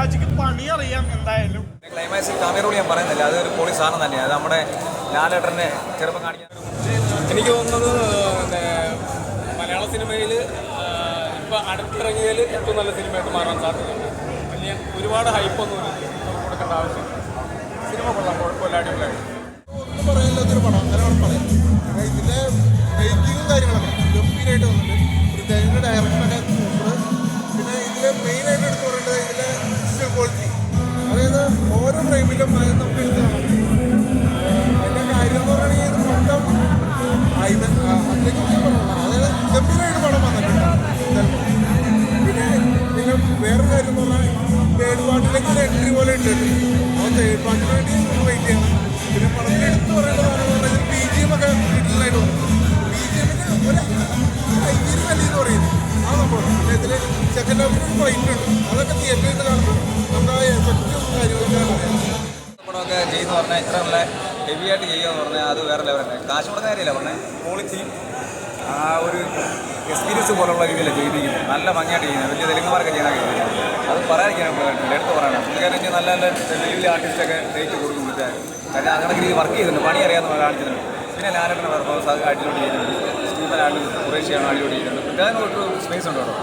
പൃഥ്വിരാജിക്ക് പണി അറിയാം എന്തായാലും. ക്ലൈമാക്സിൽ കാമറോട് ഞാൻ പറയുന്നില്ല, അതൊരു പൊളി സാധനം തന്നെയാണ്. അത് നമ്മുടെ ലാലേട്ടനെ ചെറുപ്പം കാണിക്കാൻ എനിക്ക് തോന്നുന്നത് മലയാള സിനിമയിൽ ഇപ്പോൾ അടുത്തിറങ്ങിയതിൽ ഏറ്റവും നല്ല സിനിമയായിട്ട് മാറാൻ സാധ്യതയുണ്ട്. വലിയ ഒരുപാട് ഹൈപ്പൊന്നും കൊടുക്കേണ്ട ആവശ്യം. സിനിമ കൊള്ളാം, കുഴപ്പമില്ല, അടിപൊളിയായിട്ട്. ഒന്നും പറയാനില്ലാത്തൊരു പടം, അങ്ങനെ വേണം പറയാം. ഇതിൻ്റെ മേക്കിങ്ങും കാര്യങ്ങളൊക്കെ ഗംഭീരമായിട്ട് വന്നിട്ടുണ്ട്. ഇതിൻ്റെ ഡയറക്ഷനൊക്കെ സൂപ്പർ. പിന്നെ ഇതിൽ മെയിനായിട്ട് എടുത്ത് പറയേണ്ടത് ഇതിലെ വിഷ്വൽ ക്വാളിറ്റി. അതായത് ഓരോ ഫ്രെയിമിലും അത് നമുക്ക് എടുത്ത് കാണാൻ പറ്റും. അതിൻ്റെ കാര്യം എന്ന് പറയുകയാണെങ്കിൽ ഇത് മൊത്തം അതിനെക്കുറിച്ച് പറയണം. അതായത് ഗംഭീരമായിട്ട് പടം വന്നിട്ടുണ്ട്. പിന്നെ നിങ്ങൾ വേറൊരു കാര്യം എന്ന് പറഞ്ഞാൽ തേർഡ് പാർട്ടിലേക്ക് ഒരു എൻട്രി പോലെ ഇട്ടിട്ടുണ്ട്. അപ്പോൾ തേർഡ് പാർട്ടിന് വേണ്ടി നമ്മൾ വെയിറ്റ് ചെയ്യണം. പിന്നെ പടത്തിൽ എടുത്ത് പറയേണ്ടതാണെന്ന് പറഞ്ഞാൽ ബി ജി എം ഒക്കെ ഡീറ്റെയിലായിട്ട് വന്നു. ബി ജി എമ്മിന് ഒരു ഹൈജീൻ വലിയ എന്ന് പറയുന്നത് ആ സംഭവം. പിന്നെ ഇതിൽ സെക്കൻഡ് ഹാഫിന് ഒരു ഫൈറ്റ് ഉണ്ട്. അതൊക്കെ തിയേറ്ററിൽ നിന്ന് കാണുമ്പോൾ നമുക്ക് ആ എഫക്റ്റും കാര്യങ്ങളൊക്കെ അറിയാം. പടമൊക്കെ ചെയ്യുന്ന പറഞ്ഞാൽ ഇത്ര നല്ല ഹെവി ആയിട്ട് ചെയ്യുകയെന്ന് പറഞ്ഞാൽ അത് വേറെ ലെവലല്ലേ. കാശ് കൊടുക്കുന്ന കാര്യമില്ല പറഞ്ഞാൽ ക്വാളിറ്റിയും ആ ഒരു എക്സ്പീരിയൻസ് പോലുള്ള രീതിയിലാണ് ചെയ്തിരിക്കുന്നത്. നല്ല ഭംഗിയായിട്ട് ചെയ്യുന്നത്. വലിയ തെലുങ്കുമാരൊക്കെ ചെയ്യാൻ കഴിയുന്നത് അത് പറയാതിരിക്കാനും എടുത്ത് പറയണം. പുള്ളിക്കാരെങ്കിൽ നല്ല നല്ല വലിയ ആർട്ടിസ്റ്റൊക്കെ ഡേറ്റ് കൊടുക്കും. കാരണം അങ്ങനെ രീതി വർക്ക് ചെയ്തിട്ടുണ്ട്, പണി അറിയാമെന്ന് കാണിച്ചിട്ടുണ്ട്. പിന്നെ ലാലേട്ടൻ്റെ പെർഫോമൻസ് അത് അടിപൊളി ചെയ്തിട്ടുണ്ട്. സ്റ്റീഫനാണ് കുറേശ്ശിയാണ് അടിപൊളി ചെയ്തിട്ടുണ്ട്. പ്രത്യേകം ഒരു സ്പേസ് ഉണ്ട് കേട്ടോ.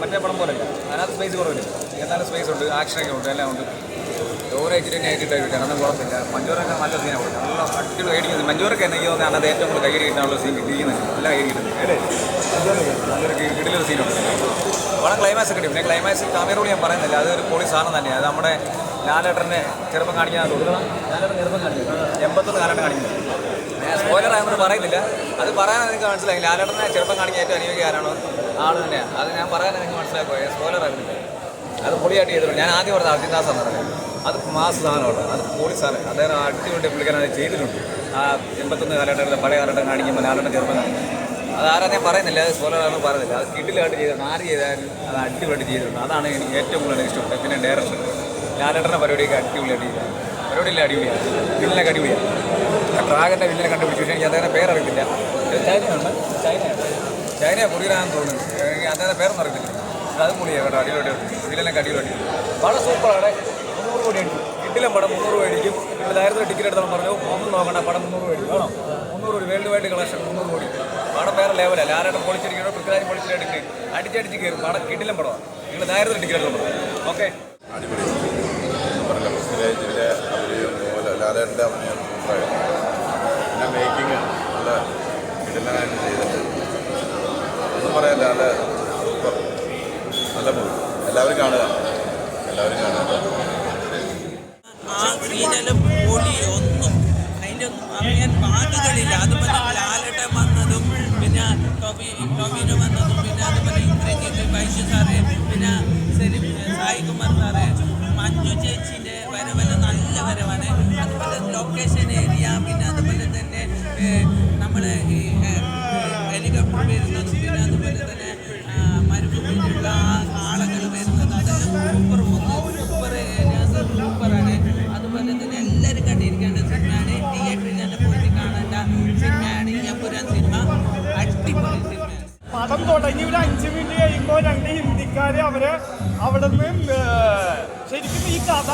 മറ്റേ പടം പോലെയല്ല, അതിനകത്ത് സ്പേസ് കുറവില്ല, എന്നാലും സ്പേസ് ഉണ്ട്, ആക്ഷനൊക്കെ ഉണ്ട്, എല്ലാം ഉണ്ട്. ഓരോ എച്ചിട്ട് നേരിട്ടായിട്ട് അതൊന്നും കുഴപ്പമില്ല. മഞ്ജൂരൊക്കെ നല്ല സീനാണ് കൊടുത്തത്. നല്ല അടിപൊളി കൈഡിക്കുന്നത്. മഞ്ജൂരൊക്കെ എനിക്ക് തോന്നുന്നത് അതിനകത്ത് ഏറ്റവും കൂടുതൽ കൈ കിട്ടാനുള്ള സീൻ കിട്ടിയിരിക്കുന്നത്. നല്ല കൈ കിട്ടുന്നത് അല്ലേ. നല്ലൊരു കിടിലൊരു സീനുണ്ട്. വളരെ ക്ലൈമാക്സ് ഒക്കെ കിട്ടും. പിന്നെ ക്ലൈമാക്സിൽ കാമറോട് ഞാൻ പറയുന്നില്ല, അതൊരു പൊളി സാധനം തന്നെയാണ്. അത് നമ്മുടെ ലാലേട്ടനെ ചെറുപ്പം കാണിക്കാൻ കൊടുക്കണം. ലാലേട്ടൻ ചെറുപ്പം കാണിക്കുന്നത് 81 ലാലേട്ടൻ കാണിക്കുന്നത്. ഞാൻ സ്പോയിലർ ആയതുകൊണ്ട് പറയുന്നില്ല. അത് പറയാൻ എനിക്ക് മനസ്സിലായി. ലാലേട്ടനെ ചെറുപ്പം കാണിക്കാൻ ഏറ്റവും അനുയോഗ്യ ആരാണോ ആൾ തന്നെയാണ്. അത് ഞാൻ പറയാൻ എനിക്ക് മനസ്സിലാക്കുക. സ്പോയിലർ ആയിരുന്നില്ല. അത് പൊളിയായിട്ട് ചെയ്തിട്ടുണ്ട്. ഞാൻ ആദ്യം പറഞ്ഞത് അർജുൻദാസ് എന്ന് പറയുന്നത് അത് മാസ് സാധനമുണ്ട്. അത് പൊളി സാധനം. അദ്ദേഹം അടിപൊളി പുള്ളിക്കാരൻ അത് ചെയ്തിട്ടുണ്ട്. ആ 81 കാലഘട്ടത്തിൽ പഴയ കാലഘട്ടം കാണിക്കുമ്പോൾ ലാലേട്ടൻ ചെറുപ്പം കാണിക്കും. അത് ആരാ ഞാൻ പറയുന്നില്ല, അത് സ്പോയിലറാണെന്ന് പറയുന്നില്ല. അത് കിടിലായിട്ട് ചെയ്തിട്ടുണ്ട്. ആര് ചെയ്താലും അത് അടിപൊളിയായിട്ട് ചെയ്തിട്ടുണ്ട്. അതാണ് എനിക്ക് ഏറ്റവും കൂടുതൽ ഇഷ്ടപ്പെട്ടത്. പിന്നെ ഡയറക്ഷൻ ലാലേട്ടൻ്റെ പരിപാടിയൊക്കെ അടിപൊളിയായിട്ട് ചെയ്തത്. പരിപാടിയില്ല അടിപൊളിയാണ്. വില്ലനൊക്കെ അടിപൊളിയാണ്. ഡ്രാഗൻ്റെ വില്ലനെ കണ്ടുപിടിച്ചു. പക്ഷേ എനിക്ക് അദ്ദേഹത്തെ പേരറിയത്തില്ല. ചൈന കൊറിയനാണെന്ന് തോന്നുന്നു. എനിക്ക് അദ്ദേഹത്തെ പേരൊന്നും അറിയത്തില്ല. അത് പൊളിയാണ് കേട്ടോ. അടിപൊളിയായിട്ട് വില്ലനൊക്കെ അടിപൊളിയായിട്ട് പടം സൂപ്പറാണ്. 300 കോടി അടിക്കും. കിട്ടില്ല പടം 300 രൂപ അടിക്കും. ഇവിടെ ധൈര്യത്തിൽ ടിക്കറ്റ് എടുത്താൽ പറഞ്ഞു ഒന്നും നോക്കണ്ട, പടം 300 രൂപ അടിക്കും. വേണം 300 കോടി വേൾഡ് വൈഡ് കളക്ഷൻ 300 കോടി. പടം വേറെ ലെവലല്ല. ലാലേട്ടൻ പൊളിച്ചിരിക്കണോ, പൃഥ്വിരാജ് പൊളിച്ചിട്ട് അടിച്ചടിച്ച് കയറും. പടം കിട്ടില്ല പടമാണ്. നിങ്ങൾ ധൈര്യത്തിൽ ടിക്കറ്റ് എടുത്താൽ പറഞ്ഞു. ഓക്കെ അടിപൊളി പറഞ്ഞ പൃഥ്വിരാജിൻ്റെ അഭിനയം പോലെ ലാലേട്ടൻ്റെ അഭിനയം സൂപ്പറായിരുന്നു. പിന്നെ മേക്കിങ് നല്ല കിടലനായിട്ട് ചെയ്തിട്ട് ഒന്നും പറയാൻ നല്ല സൂപ്പർ നല്ല മൂവി. എല്ലാവരും കാണുക, എല്ലാവരും കാണുക. ആ സീനെല്ലാം പൊളിയൊന്നും അതിൻ്റെ ഒന്നും അറിയാൻ ബാധകളില്ല. അതുപോലെ ലാലേട്ടൻ വന്നതും പിന്നെ ടോവിനോ വന്നതും പിന്നെ അതുപോലെ ഇന്ദ്രജിത്ത് വൈശ്യ സാറ് പിന്നെ സായികുമാർ സാറ് മഞ്ജു ചേച്ചിൻ്റെ വരവെല്ലാം നല്ല വരവാണ്. അതുപോലെ ലൊക്കേഷൻ ഏരിയ പിന്നെ അതുപോലെ തന്നെ നമ്മൾ ഈ ഹെലികോപ്റ്റർ വരുന്നതും പിന്നെ അതുപോലെ തന്നെ മരുഭൂമിയിലുള്ള ആ ആളുകൾ വരുന്നത് അതെല്ലാം സൂപ്പറാണ്. അതുപോലെ തന്നെ എല്ലാവരും കണ്ടിരിക്കേണ്ട സിനിമയാണ്. തിയേറ്ററിൽ തന്നെ പോയിട്ട് കാണേണ്ട സിനിമയാണ് എമ്പുരാൻ സിനിമ. അടിപൊളി സിനിമയാണ്. പടം തുടങ്ങി ഒരു 5 മിനിറ്റ് കഴിയുമ്പോൾ 2 ഹിന്ദിക്കാർ അവിടെ നിന്ന് ശരിക്കും ഈ കഥ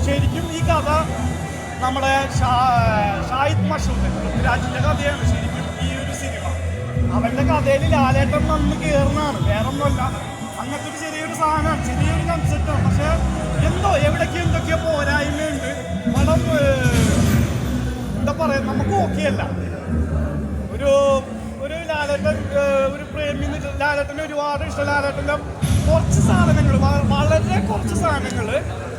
ശരിക്കും ഈ കഥ നമ്മുടെ ഷാഹിദ് മഷൂദ് പൃഥ്വിരാജിൻ്റെ കഥയാണ് ശരിക്കും ഈ ഒരു സിനിമ. അവൻ്റെ കഥയിൽ ലാലേട്ടൻ വന്ന് കയറുന്നതാണ്, വേറെ ഒന്നുമല്ല. അങ്ങനത്തെ ഒരു ചെറിയൊരു സാധനമാണ്, ചെറിയൊരു കൺസെപ്റ്റാണ്. പക്ഷേ എന്തോ എവിടേക്ക് എന്തൊക്കെയോ പോരായ്മയുണ്ട്. പടം എന്താ പറയുക, നമുക്ക് ഓക്കെയല്ല. ഒരു ലാലേട്ടൻ ഒരു പ്രേമി ലാലേട്ടന് ഒരുപാട് ഇഷ്ടം. ലാലേട്ടൻ്റെ കുറച്ച് സാധനങ്ങൾ, വളരെ കുറച്ച് സാധനങ്ങൾ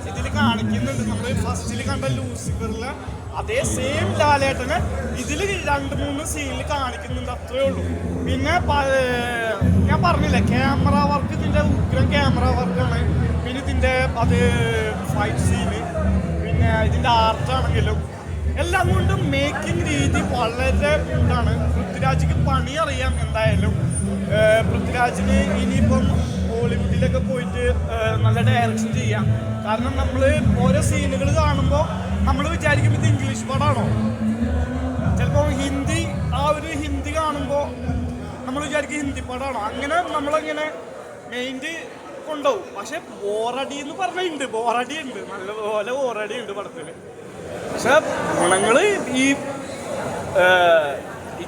ഇതിൽ കാണിക്കുന്നുണ്ട്. നമ്മൾ ഫസ്റ്റിൽ കണ്ട ലൂസിഫറിലെ അതേ സെയിം ലാലേട്ടനെ ഇതിൽ 2-3 സീനിൽ കാണിക്കുന്നുണ്ട്, അത്രയേ ഉള്ളൂ. പിന്നെ ഞാൻ പറഞ്ഞില്ലേ, ക്യാമറ വർക്ക് ഇതിൻ്റെ ഉഗ്രം ക്യാമറ വർക്കാണ്. പിന്നെ ഇതിൻ്റെ ഫൈറ്റ് സീന്, പിന്നെ ഇതിൻ്റെ ആർട്ടാണെങ്കിലും എല്ലാം കൊണ്ടും മേക്കിംഗ് രീതി വളരെ ഇതാണ്. പൃഥ്വിരാജിക്ക് പണി അറിയാം എന്തായാലും. പൃഥ്വിരാജിന് ഇനിയിപ്പം ബോളിവുഡിലൊക്കെ പോയിട്ട് നല്ല ഡയറക്ഷൻ ചെയ്യാം. കാരണം നമ്മൾ ഓരോ സീനുകൾ കാണുമ്പോൾ നമ്മൾ വിചാരിക്കും ഇത് ഇംഗ്ലീഷ് പടമാണോ. ചിലപ്പോൾ ഹിന്ദി കാണുമ്പോൾ നമ്മൾ വിചാരിക്കും ഹിന്ദി പടമാണോ. അങ്ങനെ നമ്മളങ്ങനെ മൈൻഡ് കൊണ്ടുപോകും. പക്ഷെ ബോറടി എന്ന് പറഞ്ഞുണ്ട്, ബോറടി ഉണ്ട്, നല്ലപോലെ ബോറടി ഉണ്ട് പടത്തിൽ. പക്ഷെ ഗുണങ്ങള് ഈ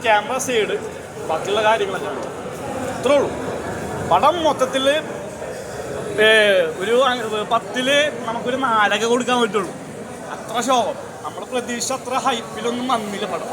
ക്യാമറ സൈഡ്, ബാക്കിയുള്ള കാര്യങ്ങളൊക്കെ ഇത്രേ ഉള്ളൂ. പടം മൊത്തത്തിൽ ഒരു 10 നമുക്കൊരു 4 കൊടുക്കാൻ പറ്റുള്ളൂ. അത്ര ശോകം, നമ്മുടെ പ്രതീക്ഷ അത്ര ഹൈപ്പിലൊന്നും വന്നില്ല പടം.